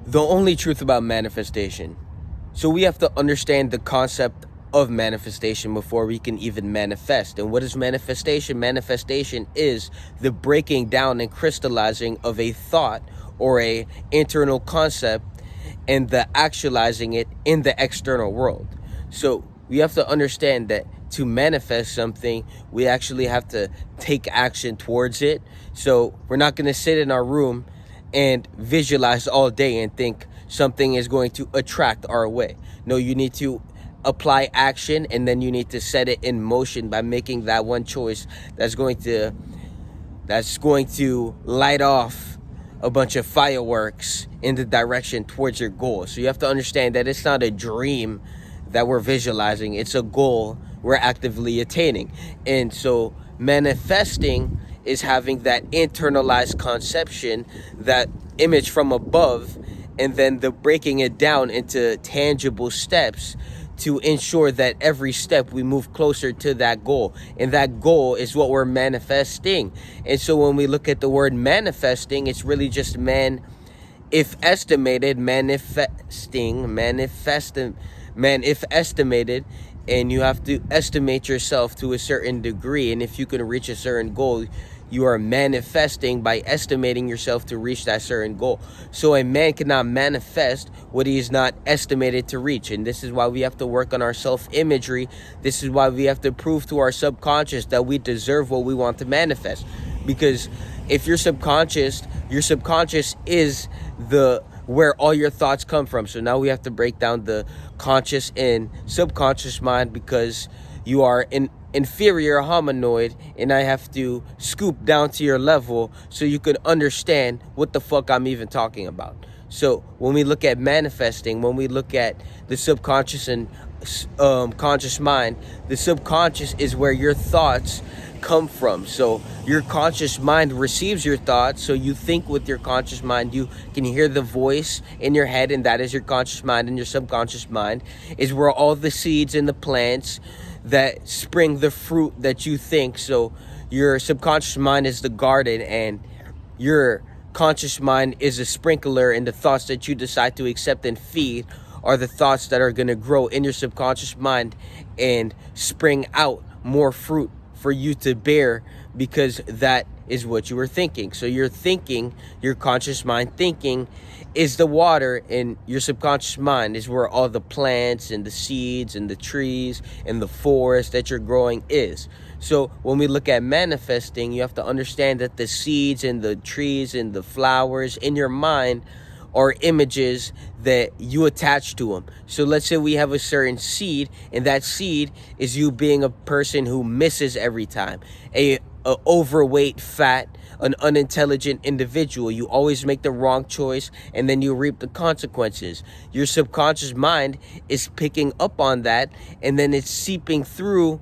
the only truth about manifestation. So we have to understand the concept of manifestation before we can even manifest. And what is manifestation? Manifestation is the breaking down and crystallizing of a thought or a internal concept and the actualizing it in the external world. So we have to understand that to manifest something, we actually have to take action towards it. So we're not going to sit in our room and visualize all day and think something is going to attract our way. No, you need to apply action, and then you need to set it in motion by making that one choice that's going to light off a bunch of fireworks in the direction towards your goal. So you have to understand that it's not a dream that we're visualizing, it's a goal we're actively attaining. And so manifesting is having that internalized conception, that image from above, and then the breaking it down into tangible steps to ensure that every step we move closer to that goal. And that goal is what we're manifesting. And so when we look at the word manifesting, it's really just if estimated, and you have to estimate yourself to a certain degree. And if you can reach a certain goal, you are manifesting by estimating yourself to reach that certain goal. So a man cannot manifest what he is not estimated to reach. And this is why we have to work on our self-imagery. This is why we have to prove to our subconscious that we deserve what we want to manifest. Because if your subconscious is where all your thoughts come from. So now we have to break down the conscious and subconscious mind, because you are an inferior hominoid, and I have to scoop down to your level so you can understand what the fuck I'm even talking about. So when we look at manifesting, when we look at the subconscious and conscious mind, the subconscious is where your thoughts come from. So your conscious mind receives your thoughts, so you think with your conscious mind. You can hear the voice in your head, and that is your conscious mind. And your subconscious mind is where all the seeds and the plants that spring the fruit that you think. So your subconscious mind is the garden, and your conscious mind is a sprinkler, and the thoughts that you decide to accept and feed are the thoughts that are going to grow in your subconscious mind and spring out more fruit for you to bear, because that is what you were thinking. So your thinking, your conscious mind thinking, is the water, and your subconscious mind is where all the plants and the seeds and the trees and the forest that you're growing is. So when we look at manifesting, you have to understand that the seeds and the trees and the flowers in your mind are images that you attach to them. So let's say we have a certain seed, and that seed is you being a person who misses every time, a overweight, fat, an unintelligent individual. You always make the wrong choice, and then you reap the consequences. Your subconscious mind is picking up on that, and then it's seeping through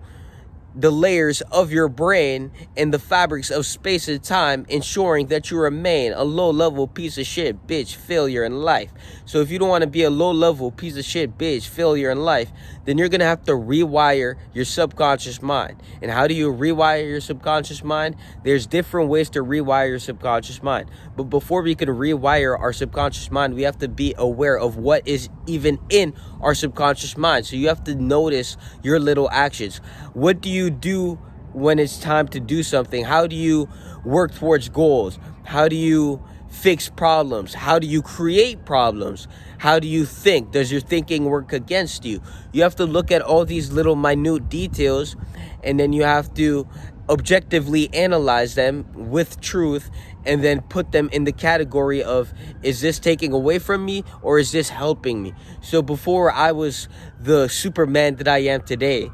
the layers of your brain and the fabrics of space and time, ensuring that you remain a low-level piece of shit, bitch, failure in life. So if you don't want to be a low-level piece of shit, bitch, failure in life, then you're going to have to rewire your subconscious mind. And how do you rewire your subconscious mind? There's different ways to rewire your subconscious mind. But before we can rewire our subconscious mind, we have to be aware of what is even in our subconscious mind. So you have to notice your little actions. What do you do when it's time to do something? How do you work towards goals? How do you fix problems? How do you create problems? How do you think? Does your thinking work against you? You have to look at all these little minute details, and then you have to objectively analyze them with truth, and then put them in the category of, is this taking away from me or is this helping me? So before I was the Superman that I am today,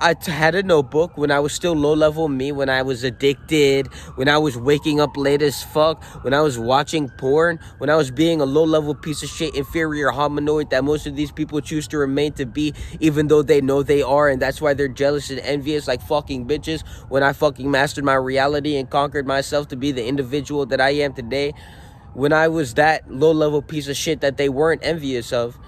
I had a notebook when I was still low-level me, when I was addicted, when I was waking up late as fuck, when I was watching porn, when I was being a low-level piece of shit, inferior hominoid that most of these people choose to remain to be, even though they know they are, and that's why they're jealous and envious like fucking bitches. When I fucking mastered my reality and conquered myself to be the individual that I am today, when I was that low-level piece of shit that they weren't envious of,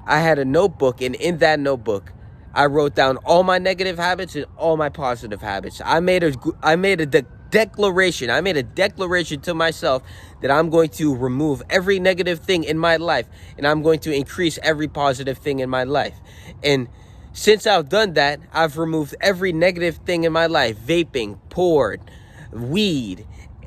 I had a notebook, and in that notebook, I wrote down all my negative habits and all my positive habits. I made a declaration. I made a declaration to myself that I'm going to remove every negative thing in my life, and I'm going to increase every positive thing in my life. And since I've done that, I've removed every negative thing in my life: vaping, porn, weed,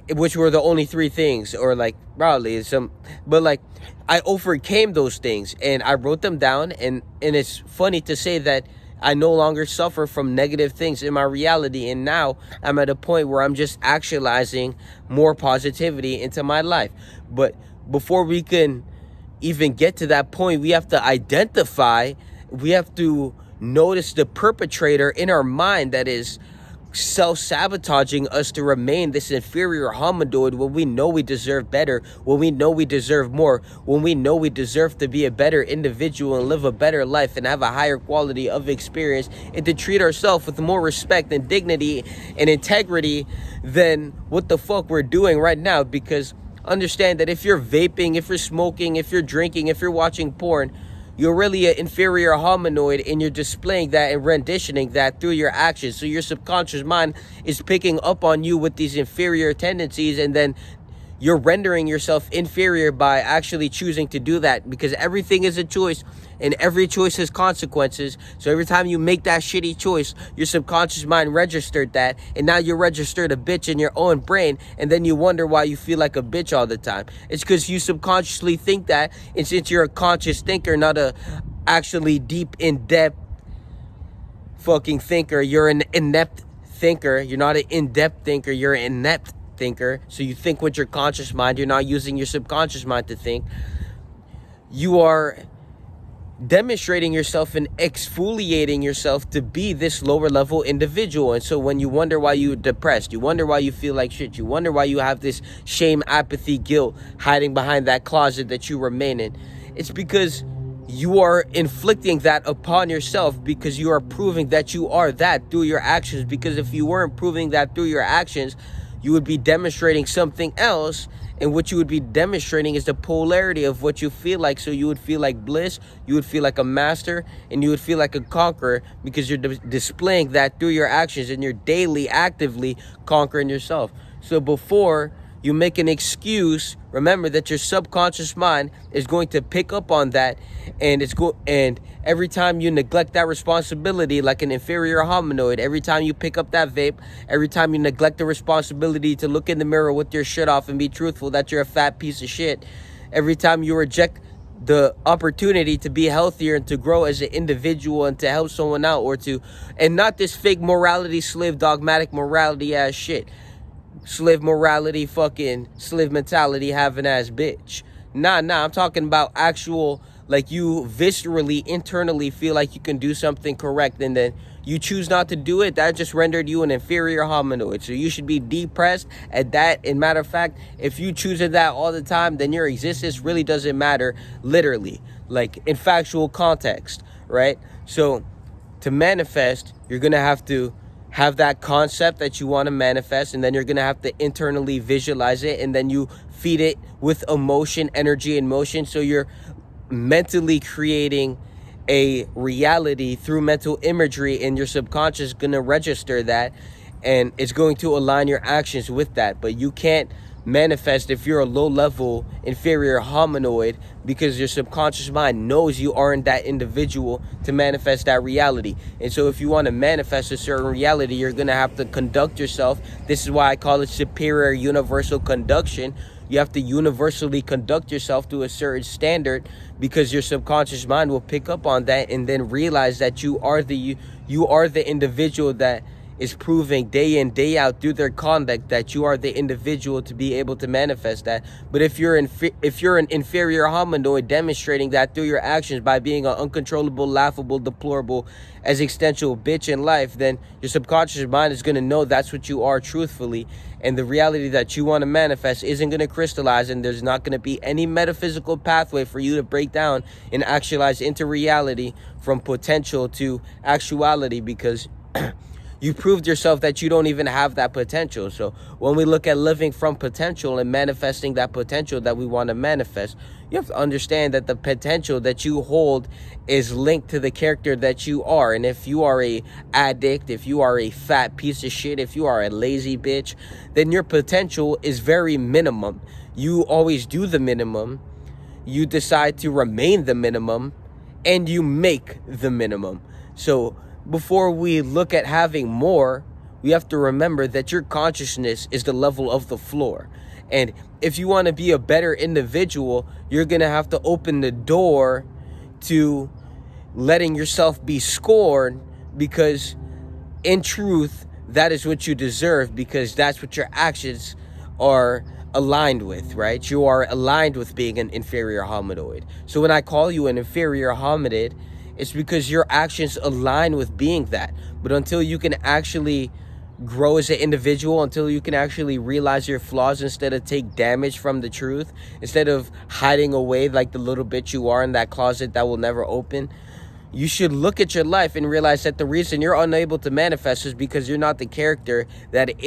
which were the only three things, or like probably some, but like I overcame those things and I wrote them down. And it's funny to say that I no longer suffer from negative things in my reality, and now I'm at a point where I'm just actualizing more positivity into my life. But before we can even get to that point, we have to identify, we have to notice the perpetrator in our mind that is self-sabotaging us to remain this inferior hominoid when we know we deserve better, when we know we deserve more, when we know we deserve to be a better individual and live a better life and have a higher quality of experience, and to treat ourselves with more respect and dignity and integrity than what the fuck we're doing right now. Because understand that if you're vaping, if you're smoking, if you're drinking, if you're watching porn, you're really an inferior hominoid, and you're displaying that and renditioning that through your actions. So your subconscious mind is picking up on you with these inferior tendencies, and then you're rendering yourself inferior by actually choosing to do that, because everything is a choice and every choice has consequences. So every time you make that shitty choice, your subconscious mind registered that, and now you registered a bitch in your own brain, and then you wonder why you feel like a bitch all the time. It's because you subconsciously think that, and since you're a conscious thinker, not a actually deep, in-depth fucking thinker, you're an inept thinker. You're not an in-depth thinker, you're an inept thinker. So you think with your conscious mind, you're not using your subconscious mind to think. You are demonstrating yourself and exfoliating yourself to be this lower level individual. And so when you wonder why you're depressed, you wonder why you feel like shit, you wonder why you have this shame, apathy, guilt hiding behind that closet that you remain in, it's because you are inflicting that upon yourself, because you are proving that you are that through your actions. Because if you weren't proving that through your actions, you would be demonstrating something else, and what you would be demonstrating is the polarity of what you feel like. So you would feel like bliss, you would feel like a master, and you would feel like a conqueror, because you're displaying that through your actions, and you're daily, actively conquering yourself. So before you make an excuse, remember that your subconscious mind is going to pick up on that, and and every time you neglect that responsibility like an inferior hominoid, every time you pick up that vape, every time you neglect the responsibility to look in the mirror with your shit off and be truthful that you're a fat piece of shit, every time you reject the opportunity to be healthier and to grow as an individual and to help someone out, and not this fake morality, slave dogmatic morality ass shit. Slave morality, fucking slave mentality having ass bitch. Nah, I'm talking about actual, like, you viscerally, internally feel like you can do something correct, and then you choose not to do it. That just rendered you an inferior hominoid. So you should be depressed at that. And matter of fact, if you choose that all the time, then your existence really doesn't matter, literally, like in factual context, right? So to manifest, you're gonna have that concept that you want to manifest, and then you're going to have to internally visualize it, and then you feed it with emotion, energy, and motion. So you're mentally creating a reality through mental imagery, and your subconscious is going to register that, and it's going to align your actions with that. But you can't manifest if you're a low-level inferior hominoid, because your subconscious mind knows you aren't that individual to manifest that reality. And so if you want to manifest a certain reality, you're going to have to conduct yourself. This is why I call it superior universal conduction. You have to universally conduct yourself to a certain standard, because your subconscious mind will pick up on that and then realize that you are the individual that is proving day in, day out through their conduct that you are the individual to be able to manifest that. But if you're an inferior hominoid demonstrating that through your actions by being an uncontrollable, laughable, deplorable, existential bitch in life, then your subconscious mind is going to know that's what you are truthfully, and the reality that you want to manifest isn't going to crystallize, and there's not going to be any metaphysical pathway for you to break down and actualize into reality from potential to actuality, because you proved yourself that you don't even have that potential. So when we look at living from potential and manifesting that potential that we want to manifest, you have to understand that the potential that you hold is linked to the character that you are. And if you are a addict, if you are a fat piece of shit, if you are a lazy bitch, then your potential is very minimum. You always do the minimum. You decide to remain the minimum, and you make the minimum. So before we look at having more, we have to remember that your consciousness is the level of the floor. And if you want to be a better individual, you're going to have to open the door to letting yourself be scorned, because in truth, that is what you deserve, because that's what your actions are aligned with, right? You are aligned with being an inferior hominoid. So when I call you an inferior hominid, it's because your actions align with being that. But until you can actually grow as an individual, until you can actually realize your flaws instead of take damage from the truth, instead of hiding away like the little bitch you are in that closet that will never open, you should look at your life and realize that the reason you're unable to manifest is because you're not the character that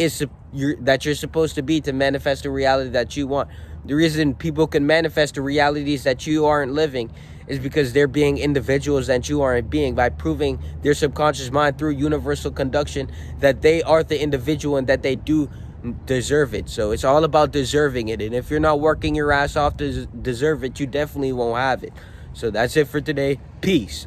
you're supposed to be to manifest the reality that you want. The reason people can manifest the realities that you aren't living is because they're being individuals that you aren't being, by proving their subconscious mind through universal conduction that they are the individual and that they do deserve it. So it's all about deserving it. And if you're not working your ass off to deserve it, you definitely won't have it. So that's it for today. Peace.